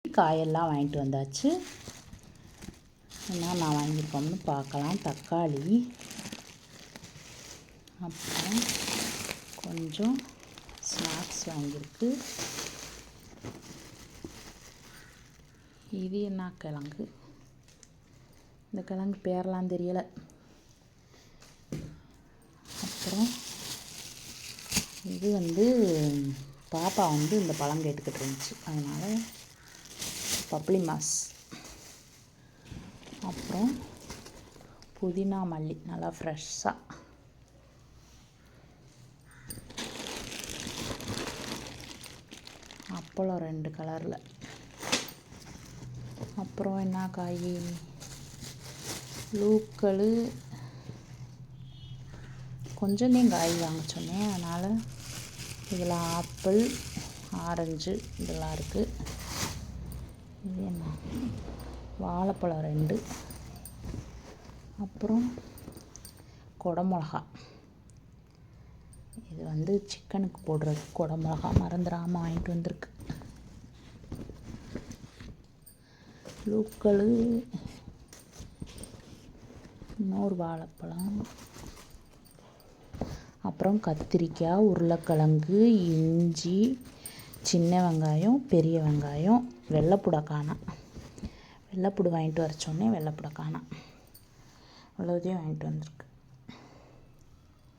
காயெல்லாம் வாங்கிட்டு வந்தாச்சு. என்ன நான் வாங்கியிருக்கோம்னு பார்க்கலாம். தக்காளி, அப்புறம் கொஞ்சம் ஸ்நாக்ஸ் வாங்கியிருக்கு. இது என்ன கிழங்கு, இந்த கிழங்கு பேரெலாம் தெரியலை. அப்புறம் இது பாப்பா இந்த பழம் கேட்டுக்கிட்டு இருந்துச்சு, அதனால் பப்ளி மாஸ். அப்புறம் புதினா மல்லி நல்லா ஃப்ரெஷ்ஷாக. அப்பளம் 2 கலரில். அப்புறம் என்ன காய், லூக்கள். கொஞ்சம் காய் வாங்க சொன்னேன், அதனால் இதில் ஆப்பிள், ஆரஞ்சு இதெல்லாம் இருக்குது. இது என்ன, வாழைப்பழம் 2. அப்புறம் குடமிளகா, இது சிக்கனுக்கு போடுறது குடமிளகா, மறந்துடாமல் வாங்கிட்டு வந்திருக்கு. லூக்கள், இன்னொரு வாழைப்பழம். அப்புறம் கத்திரிக்காய், உருளைக்கிழங்கு, இஞ்சி, சின்ன வெங்காயம், பெரிய வெங்காயம், வெள்ளைப்பூடை காணோம். வெள்ளைப்பூடு வாங்கிட்டு வர சொன்னேன், வெள்ளைப்பூடை காணோம். அவ்வளோதையும் வாங்கிட்டு வந்திருக்கு.